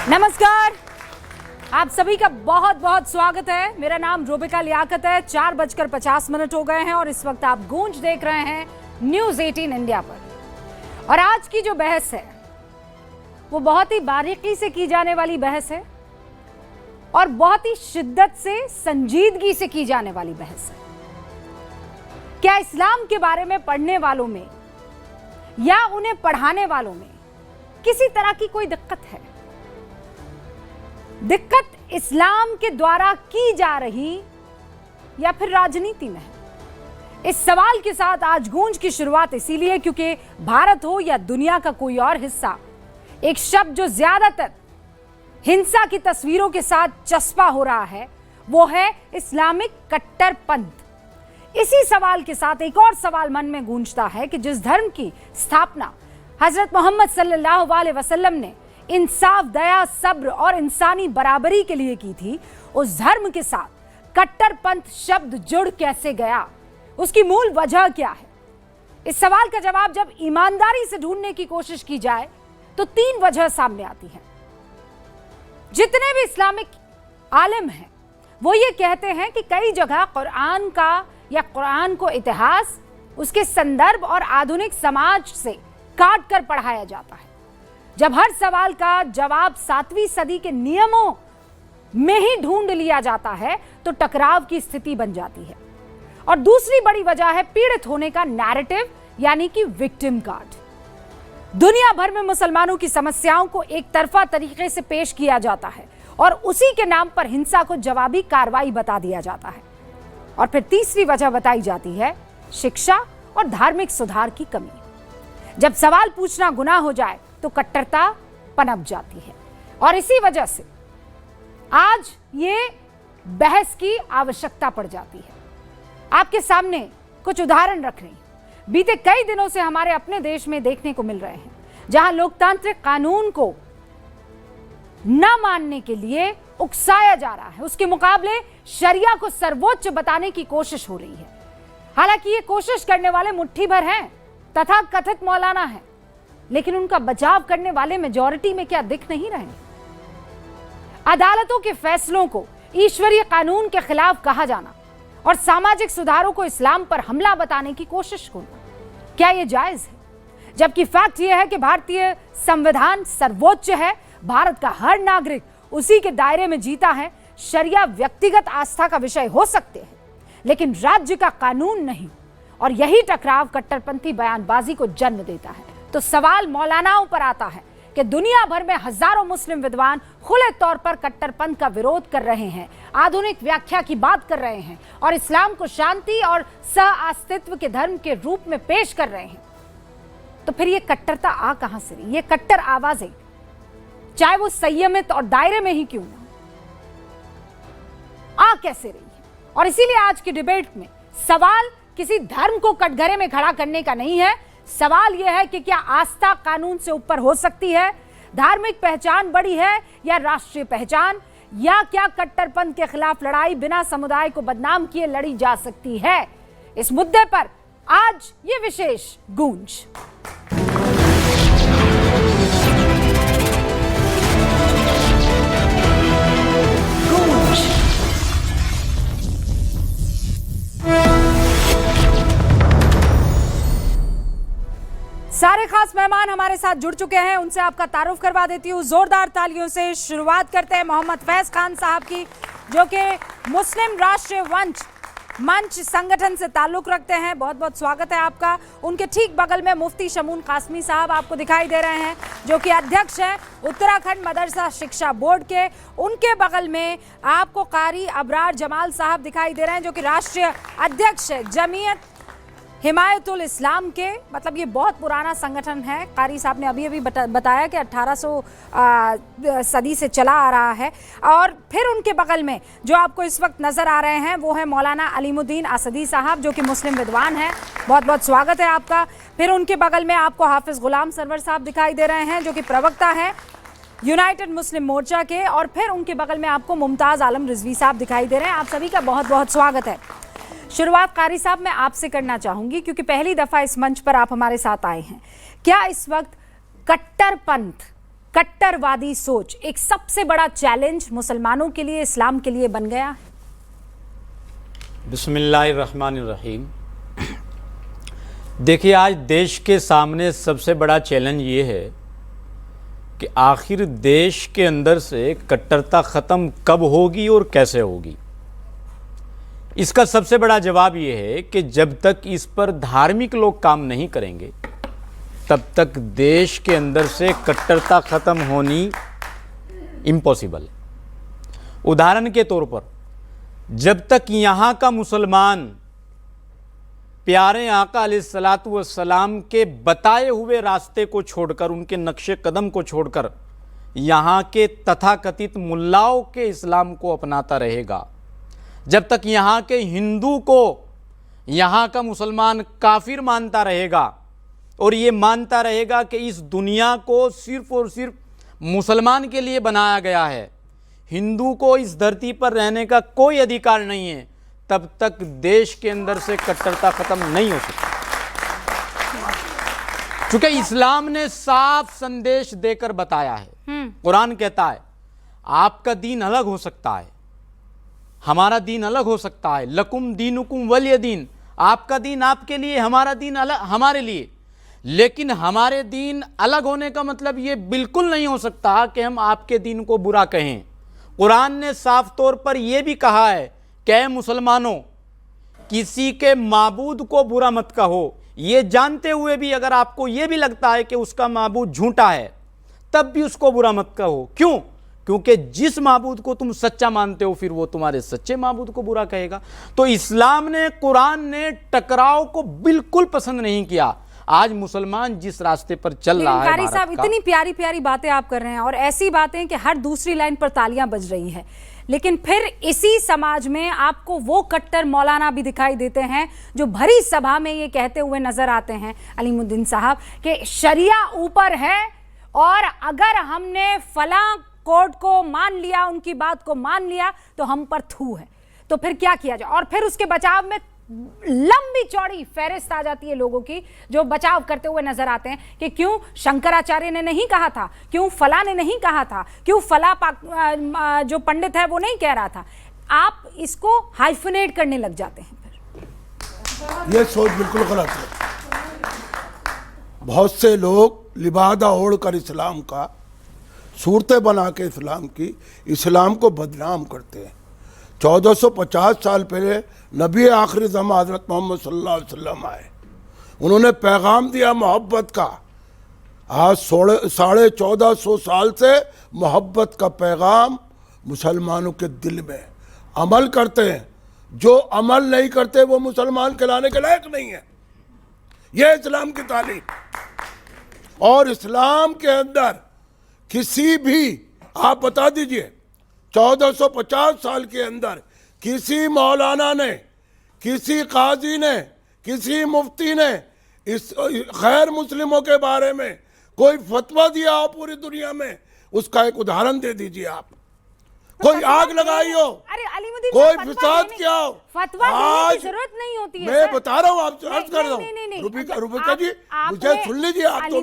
नमस्कार, आप सभी का बहुत बहुत स्वागत है। मेरा नाम रूबिका लियाकत है। 4:50 हो गए हैं और इस वक्त आप गूंज देख रहे हैं न्यूज़ 18 इंडिया पर। और आज की जो बहस है वो बहुत ही बारीकी से की जाने वाली बहस है और बहुत ही शिद्दत से, संजीदगी से की जाने वाली बहस है। क्या इस्लाम के बारे में पढ़ने वालों में या उन्हें पढ़ाने वालों में किसी तरह की कोई दिक्कत है? दिक्कत इस्लाम के द्वारा की जा रही या फिर राजनीति में है? इस सवाल के साथ आज गूंज की शुरुआत इसीलिए क्योंकि भारत हो या दुनिया का कोई और हिस्सा, एक शब्द जो ज्यादातर हिंसा की तस्वीरों के साथ चस्पा हो रहा है वो है इस्लामिक कट्टरपंथ। इसी सवाल के साथ एक और सवाल मन में गूंजता है कि जिस धर्म की स्थापना हजरत मोहम्मद सल्लल्लाहु अलैहि वसल्लम ने इंसाफ, दया, सब्र और इंसानी बराबरी के लिए की थी, उस धर्म के साथ कट्टरपंथ शब्द जुड़ कैसे गया? उसकी मूल वजह क्या है? इस सवाल का जवाब जब ईमानदारी से ढूंढने की कोशिश की जाए तो 3 वजह सामने आती हैं। जितने भी इस्लामिक आलिम हैं वो ये कहते हैं कि कई जगह कुरान का या कुरान को इतिहास, उसके संदर्भ और आधुनिक समाज से काट कर पढ़ाया जाता है। जब हर सवाल का जवाब 7वीं सदी के नियमों में ही ढूंढ लिया जाता है तो टकराव की स्थिति बन जाती है। और दूसरी बड़ी वजह है पीड़ित होने का नैरेटिव, यानी कि विक्टिम कार्ड। दुनिया भर में मुसलमानों की समस्याओं को एक तरफा तरीके से पेश किया जाता है और उसी के नाम पर हिंसा को जवाबी कार्रवाई बता दिया जाता है। और फिर तीसरी वजह बताई जाती है शिक्षा और धार्मिक सुधार की कमी। जब सवाल पूछना गुनाह हो जाए तो कट्टरता पनप जाती है और इसी वजह से आज ये बहस की आवश्यकता पड़ जाती है। आपके सामने कुछ उदाहरण रख रही हूं। बीते कई दिनों से हमारे अपने देश में देखने को मिल रहे हैं जहां लोकतांत्रिक कानून को न मानने के लिए उकसाया जा रहा है, उसके मुकाबले शरिया को सर्वोच्च बताने की कोशिश हो रही है। हालांकि ये कोशिश करने वाले मुट्ठी भर हैं, तथा कथित मौलाना हैं, लेकिन उनका बचाव करने वाले मेजॉरिटी में क्या दिख नहीं रहे? अदालतों के फैसलों को ईश्वरीय कानून के खिलाफ कहा जाना और सामाजिक सुधारों को इस्लाम पर हमला बताने की कोशिश करना, क्या यह जायज है? जबकि फैक्ट यह है कि भारतीय संविधान सर्वोच्च है, भारत का हर नागरिक उसी के दायरे में जीता है। शरिया व्यक्तिगत आस्था का विषय हो सकते हैं लेकिन राज्य का कानून नहीं। और यही टकराव कट्टरपंथी बयानबाजी को जन्म देता है। तो सवाल मौलानाओं पर आता है कि दुनिया भर में हजारों मुस्लिम विद्वान खुले तौर पर कट्टरपंथ का विरोध कर रहे हैं, आधुनिक व्याख्या की बात कर रहे हैं और इस्लाम को शांति और सह-अस्तित्व के धर्म के रूप में पेश कर रहे हैं। तो फिर ये कट्टरता आ कहां से रही? ये कट्टर आवाजें, चाहे वो संयमित और दायरे में ही क्यों ना, आ कैसे रही है? और इसीलिए आज की डिबेट में सवाल किसी धर्म को कटघरे में खड़ा करने का नहीं है। सवाल यह है कि क्या आस्था कानून से ऊपर हो सकती है? धार्मिक पहचान बड़ी है या राष्ट्रीय पहचान? या क्या कट्टरपंथ के खिलाफ लड़ाई बिना समुदाय को बदनाम किए लड़ी जा सकती है? इस मुद्दे पर आज ये विशेष गूंज। सारे खास मेहमान हमारे साथ जुड़ चुके हैं, उनसे आपका तारुफ करवा देती हूँ जोरदार तालियों से। शुरुआत करते हैं मोहम्मद फैज खान साहब की, जो कि मुस्लिम राष्ट्रीय मंच संगठन से ताल्लुक रखते हैं। बहुत बहुत स्वागत है आपका। उनके ठीक बगल में मुफ्ती शमून कासमी साहब आपको दिखाई दे रहे हैं, जो कि अध्यक्ष हैं उत्तराखंड मदरसा शिक्षा बोर्ड के। उनके बगल में आपको कारी अबरार जमाल साहब दिखाई दे रहे हैं, जो कि राष्ट्रीय अध्यक्ष है जमीयत हिमायतुल इस्लाम के। मतलब ये बहुत पुराना संगठन है। कारी साहब ने अभी बताया कि 1800 सदी से चला आ रहा है। और फिर उनके बगल में जो आपको इस वक्त नज़र आ रहे हैं वो है मौलाना अलीमुद्दीन असदी साहब, जो कि मुस्लिम विद्वान हैं। बहुत बहुत स्वागत है आपका। फिर उनके बगल में आपको हाफिज़ गुलाम सरवर साहब दिखाई दे रहे हैं, जो कि प्रवक्ता हैं यूनाइटेड मुस्लिम मोर्चा के। और फिर उनके बगल में आपको मुमताज़ आलम रिजवी साहब दिखाई दे रहे हैं। आप सभी का बहुत बहुत स्वागत है। शुरुआत कारी साहब मैं आपसे करना चाहूंगी, क्योंकि पहली दफा इस मंच पर आप हमारे साथ आए हैं। क्या इस वक्त कट्टरपंथ कट्टरवादी सोच एक सबसे बड़ा चैलेंज मुसलमानों के लिए, इस्लाम के लिए बन गया है? बिस्मिल्लाहिर्रहमानिर्रहीम। देखिए, आज देश के सामने सबसे बड़ा चैलेंज ये है कि आखिर देश के अंदर से कट्टरता ख़त्म कब होगी और कैसे होगी। इसका सबसे बड़ा जवाब ये है कि जब तक इस पर धार्मिक लोग काम नहीं करेंगे तब तक देश के अंदर से कट्टरता ख़त्म होनी इम्पॉसिबल है। उदाहरण के तौर पर, जब तक यहाँ का मुसलमान प्यारे आका अलैहिस्सलातु वस्सलाम के बताए हुए रास्ते को छोड़कर, उनके नक्शे कदम को छोड़कर यहाँ के तथाकथित मुल्लाओं के इस्लाम को अपनाता रहेगा, जब तक यहाँ के हिंदू को यहाँ का मुसलमान काफिर मानता रहेगा और ये मानता रहेगा कि इस दुनिया को सिर्फ और सिर्फ मुसलमान के लिए बनाया गया है, हिंदू को इस धरती पर रहने का कोई अधिकार नहीं है, तब तक देश के अंदर से कट्टरता खत्म नहीं हो सकती। क्योंकि इस्लाम ने साफ संदेश देकर बताया है। कुरान कहता है आपका दीन अलग हो सकता है, हमारा दीन अलग हो सकता है, लकुम दीनुकुम वलिय दीन, आपका दीन आपके लिए, हमारा दीन अलग हमारे लिए। लेकिन हमारे दीन अलग होने का मतलब ये बिल्कुल नहीं हो सकता कि हम आपके दीन को बुरा कहें। कुरान ने साफ तौर पर यह भी कहा है कि मुसलमानों, किसी के माबूद को बुरा मत कहो, ये जानते हुए भी अगर आपको यह भी लगता है कि उसका माबूद झूठा है तब भी उसको बुरा मत कहो। क्यों? क्योंकि जिस माबूद को तुम सच्चा मानते हो फिर वो तुम्हारे सच्चे माबूद को बुरा कहेगा। तो इस्लाम ने, कुरान ने टकराव को बिल्कुल पसंद नहीं किया। आज मुसलमान जिस रास्ते पर चल रहा है, कारी साहब, इतनी प्यारी प्यारी बातें आप कर रहे हैं और ऐसी बातें कि हर दूसरी लाइन पर तालियां बज रही हैं, लेकिन फिर इसी समाज में आपको वो कट्टर मौलाना भी दिखाई देते हैं जो भरी सभा में ये कहते हुए नजर आते हैं, अलीमुद्दीन साहब, कि शरिया ऊपर है और अगर हमने फलां कोर्ट को मान लिया, उनकी बात को मान लिया तो हम पर थू है, तो फिर क्या किया जाए। और फिर उसके बचाव में लंबी चौड़ी फहरिस्त आ जाती है लोगों की जो बचाव करते हुए नजर आते हैं कि क्यों शंकराचार्य ने नहीं कहा था, क्यों फला ने नहीं कहा था, क्यों फला जो पंडित है वो नहीं कह रहा था। आप इसको हाइफनेट करने लग जाते हैं। फिर ये सोच बिल्कुल गलत है। बहुत से लोग लिबादा ओढ़कर इस्लाम का, सूरतें बना के इस्लाम की, इस्लाम को बदनाम करते हैं। 1450 साल पहले नबी आखिरी ज़मां हज़रत मोहम्मद सल्लल्लाहु अलैहि वसल्लम आए, उन्होंने पैगाम दिया मोहब्बत का। आज 1450 साल से मोहब्बत का पैगाम मुसलमानों के दिल में अमल करते हैं। जो अमल नहीं करते वो मुसलमान कहलाने के लायक नहीं है। यह इस्लाम की तालीम। और इस्लाम के अंदर किसी भी, आप बता दीजिए, 1450 साल के अंदर किसी मौलाना ने, किसी काजी ने, किसी मुफ्ती ने इस गैर मुस्लिमों के बारे में कोई फतवा दिया हो पूरी दुनिया में, उसका एक उदाहरण दे दीजिए आप। कोई आग लगाई हो, कोई फिसाद किया हो, फतवा देने की जरूरत नहीं होती है। मैं बता रहा हूँ, आपसे अर्ज कर रहा हूँ। रुबिका जी, मुझे सुन लीजिए आप तो